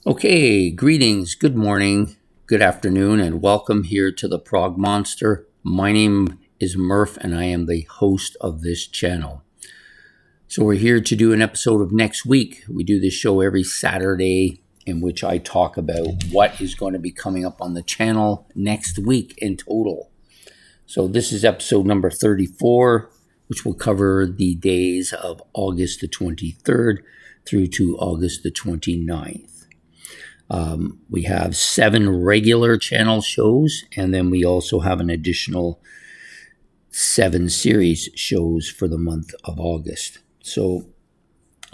Okay, greetings, good morning, good afternoon, and welcome here to the Prog Monster. My name is Murph, and I am the host of this channel. So we're here to do an episode of next week. We do this show every Saturday in which I talk about what is going to be coming up on the channel next week in total. So this is episode number 34, which will cover the days of August the 23rd through to August the 29th. We have 7 regular channel shows, and then we also have an additional 7 series shows for the month of August. So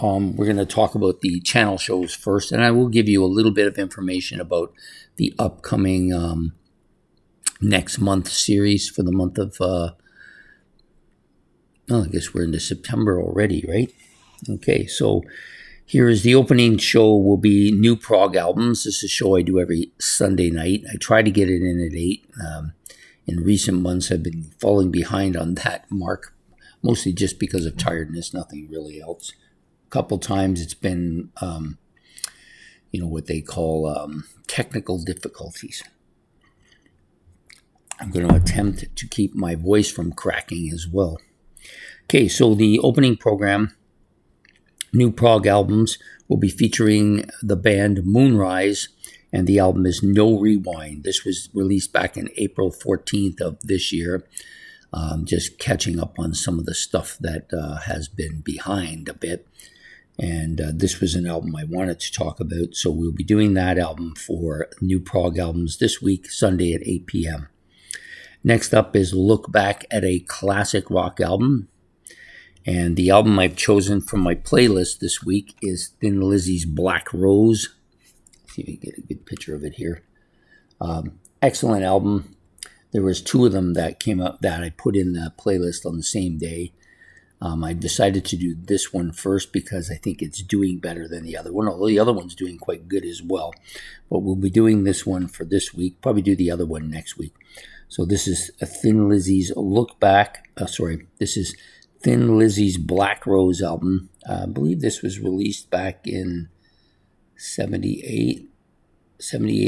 we're going to talk about the channel shows first, and I will give you a little bit of information about the upcoming next month series for the month of, I guess we're into September already, right? Okay, so here is the opening show will be new Prog albums. This is a show I do every Sunday night. I try to get it in at 8. In recent months, I've been falling behind on that mark, mostly just because of tiredness, nothing really else. A couple times it's been, what they call technical difficulties. I'm going to attempt to keep my voice from cracking as well. Okay, so the opening program, new Prog albums, will be featuring the band Moonrise, and the album is No Rewind. This was released back in April 14th of this year. Just catching up on some of the stuff that has been behind a bit. And this was an album I wanted to talk about, so we'll be doing that album for new Prog albums this week, Sunday at 8 p.m. Next up is Look Back at a Classic Rock Album. And the album I've chosen from my playlist this week is Thin Lizzy's Black Rose. Let's see if you can get a good picture of it here. Excellent album. There was 2 of them that came up that I put in the playlist on the same day. I decided to do this one first because I think it's doing better than the other one, although the other one's doing quite good as well. But we'll be doing this one for this week, probably do the other one next week. So this is a Thin Lizzy's Look Back. This is Thin Lizzy's Black Rose album. I believe this was released back in 78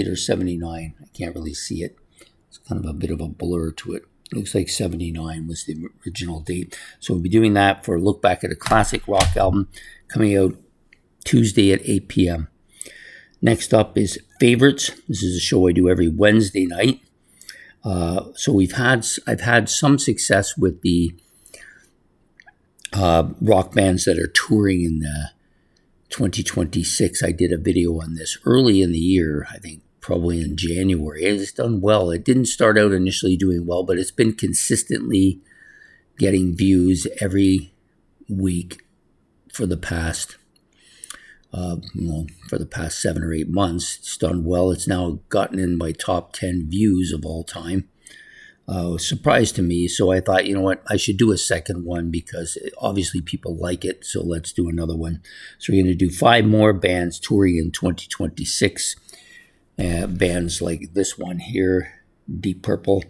or 79. I can't really see it. It's kind of a bit of a blur to it. Looks like 79 was the original date. So we'll be doing that for Look Back at a Classic Rock Album, coming out Tuesday at 8 p.m. Next up is Favorites. This is a show I do every Wednesday night. So I've had some success with the rock bands that are touring in 2026. I did a video on this early in the year, I think probably in January. It's done well. It didn't start out initially doing well, but it's been consistently getting views every week for the past 7 or 8 months. It's done well. It's now gotten in my top 10 views of all time. Surprise to me, so I thought, you know what, I should do a second one because obviously people like it, so let's do another one. So we're going to do 5 more bands touring in 2026. Bands like this one here, Deep Purple,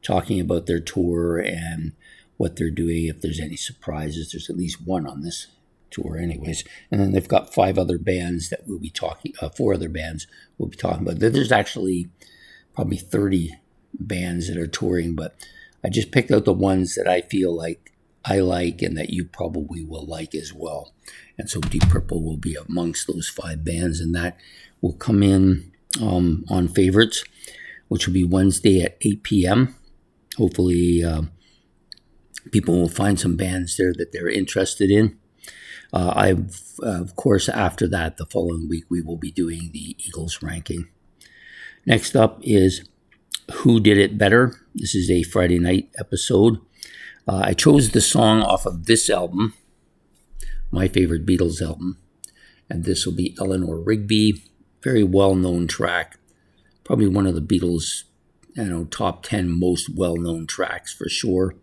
talking about their tour and what they're doing, if there's any surprises. There's at least one on this tour anyways. And then they've got 5 other bands that we'll be talking, 4 other bands we'll be talking about. There's actually probably 30 bands that are touring, but I just picked out the ones that I feel like I like and that you probably will like as well. And so Deep Purple will be amongst those 5 bands, and that will come in on Favorites, which will be Wednesday at 8 p.m. Hopefully people will find some bands there that they're interested in. Of course, after that, the following week, we will be doing the Eagles ranking. Next up is Who Did It Better? This is a Friday night episode. I chose the song off of this album, my favorite Beatles album, and this will be Eleanor Rigby. Very well-known track, probably one of the Beatles' top 10 most well-known tracks for sure.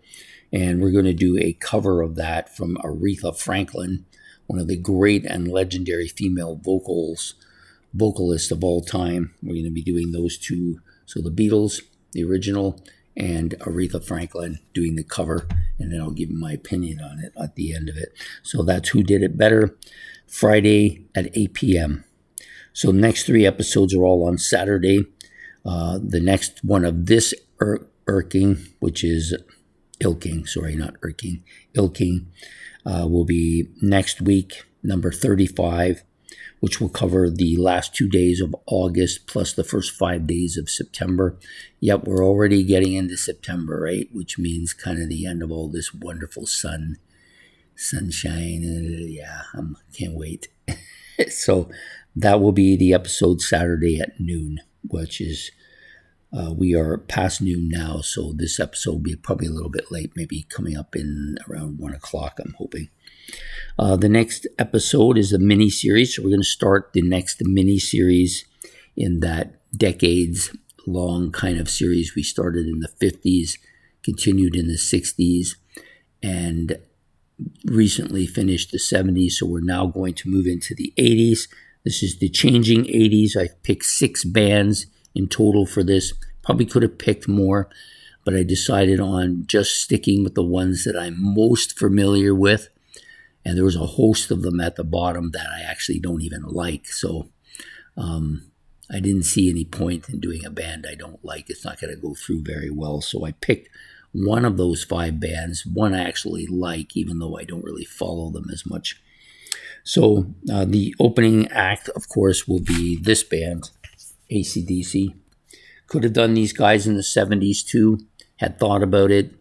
And we're going to do a cover of that from Aretha Franklin, one of the great and legendary female vocalists of all time. We're going to be doing those 2. So the Beatles, the original, and Aretha Franklin doing the cover, and then I'll give you my opinion on it at the end of it. So that's Who Did It Better, Friday at 8 p.m. So the next 3 episodes are all on Saturday. The next one of this Irking, which is Ilking, sorry, not Irking, Ilking, will be next week, number 35, which will cover the last 2 days of August plus the first 5 days of September. Yep, we're already getting into September, right? Which means kind of the end of all this wonderful sunshine. Yeah, I can't wait. So that will be the episode Saturday at noon, which is, we are past noon now, so this episode will be probably a little bit late, maybe coming up in around 1 o'clock, I'm hoping. The next episode is a mini-series, so we're going to start the next mini-series in that decades-long kind of series we started in the 50s, continued in the 60s, and recently finished the 70s, so we're now going to move into the 80s. This is the changing 80s. I've picked 6 bands in total for this. Probably could have picked more, but I decided on just sticking with the ones that I'm most familiar with. And there was a host of them at the bottom that I actually don't even like. So I didn't see any point in doing a band I don't like. It's not going to go through very well. So I picked one of those 5 bands, one I actually like, even though I don't really follow them as much. So the opening act, of course, will be this band, AC/DC. Could have done these guys in the 70s too, had thought about it,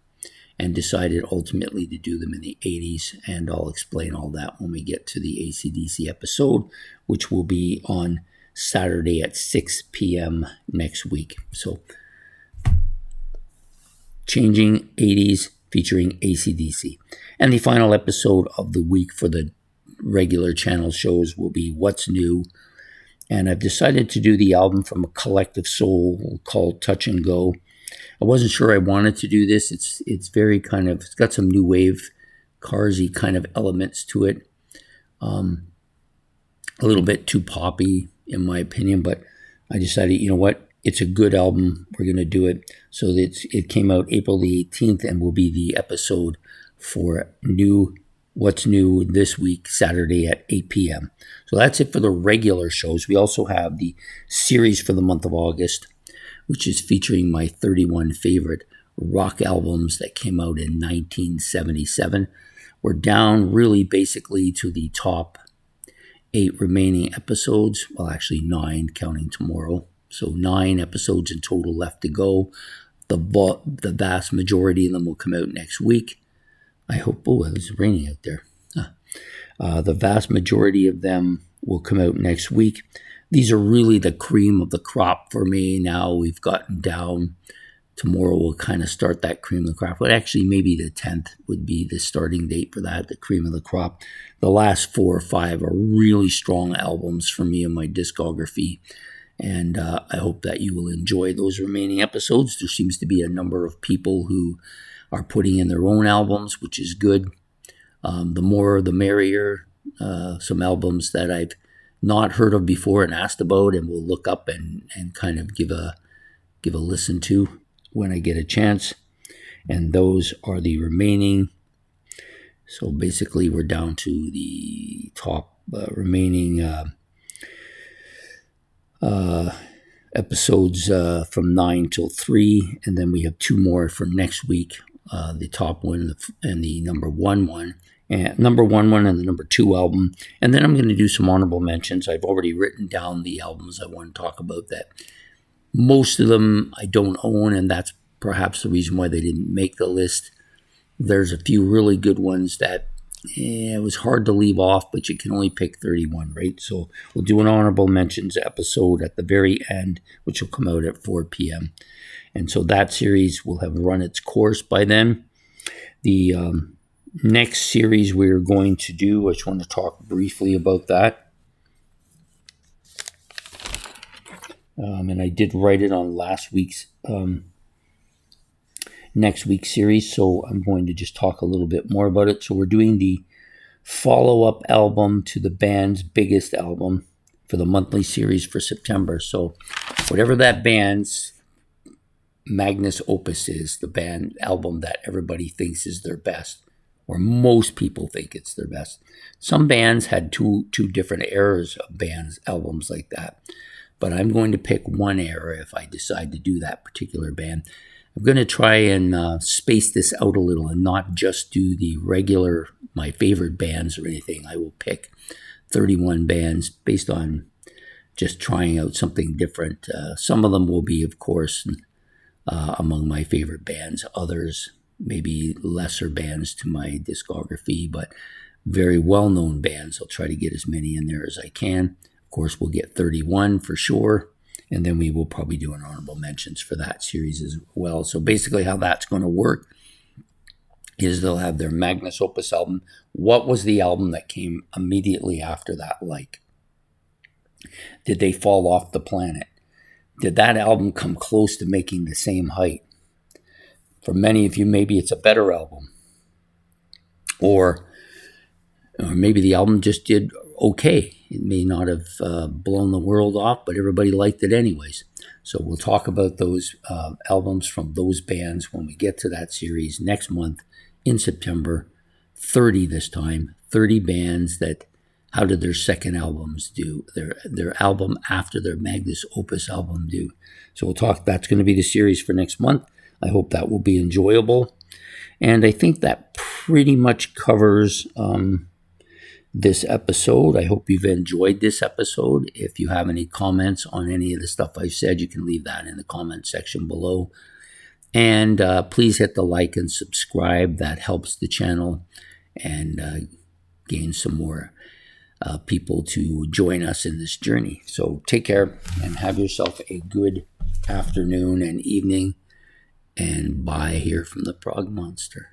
and decided ultimately to do them in the 80s, and I'll explain all that when we get to the AC/DC episode, which will be on Saturday at 6 p.m. next week. So, changing 80s featuring AC/DC. And the final episode of the week for the regular channel shows will be What's New. And I've decided to do the album from a collective soul called Touch and Go. I wasn't sure I wanted to do this. It's very kind of, it's got some new wave, carsy kind of elements to it. A little bit too poppy, in my opinion, but I decided, you know what? It's a good album. We're going to do it. So it came out April the 18th and will be the episode for What's New this week, Saturday at 8 p.m. So that's it for the regular shows. We also have the series for the month of August, which is featuring my 31 favorite rock albums that came out in 1977. We're down really basically to the top 8 remaining episodes. Well, actually 9, counting tomorrow. So 9 episodes in total left to go. The vast majority of them will come out next week. I hope, it's raining out there. The vast majority of them will come out next week. These are really the cream of the crop for me. Now we've gotten down. Tomorrow we'll kind of start that cream of the crop. But actually, maybe the 10th would be the starting date for that, the cream of the crop. The last 4 or 5 are really strong albums for me in my discography. And I hope that you will enjoy those remaining episodes. There seems to be a number of people who are putting in their own albums, which is good. The more, the merrier. Some albums that I've not heard of before and asked about, and will look up and kind of give a listen to when I get a chance. And those are the remaining. So basically, we're down to the top remaining episodes from 9 till 3, and then we have 2 more for next week. The top one and the number 1 one. And number 1 one and the number 2 album. And then I'm going to do some honorable mentions. I've already written down the albums I want to talk about that most of them I don't own, and that's perhaps the reason why they didn't make the list. There's a few really good ones that it was hard to leave off, but you can only pick 31, right? So we'll do an honorable mentions episode at the very end, which will come out at 4 p.m. And so that series will have run its course by then. The next series we're going to do, I just want to talk briefly about that. And I did write it on last week's, next week's series, so I'm going to just talk a little bit more about it. So we're doing the follow-up album to the band's biggest album for the monthly series for September. So whatever that band's magnus opus is, the band album that everybody thinks is their best, or most people think it's their best. Some bands had two different eras of bands albums like that, but I'm going to pick one era if I decide to do that particular band. I'm going to try and space this out a little and not just do the regular my favorite bands or anything. I will pick 31 bands based on just trying out something different. Some of them will be, of course, among my favorite bands. Others maybe lesser bands to my discography, but very well-known bands. I'll try to get as many in there as I can. Of course, we'll get 31 for sure, and then we will probably do an honorable mentions for that series as well. So basically how that's going to work is they'll have their magnus opus album. What was the album that came immediately after that like? Did they fall off the planet? Did that album come close to making the same height? For many of you, maybe it's a better album. Or maybe the album just did okay. It may not have blown the world off, but everybody liked it anyways. So we'll talk about those albums from those bands when we get to that series next month in September. 30 this time. 30 bands that, how did their second albums do? Their album after their magnus opus album do? So we'll talk, that's going to be the series for next month. I hope that will be enjoyable. And I think that pretty much covers this episode. I hope you've enjoyed this episode. If you have any comments on any of the stuff I've said, you can leave that in the comment section below. And please hit the like and subscribe. That helps the channel and gain some more people to join us in this journey. So take care and have yourself a good afternoon and evening. And bye here from the Prog Monster.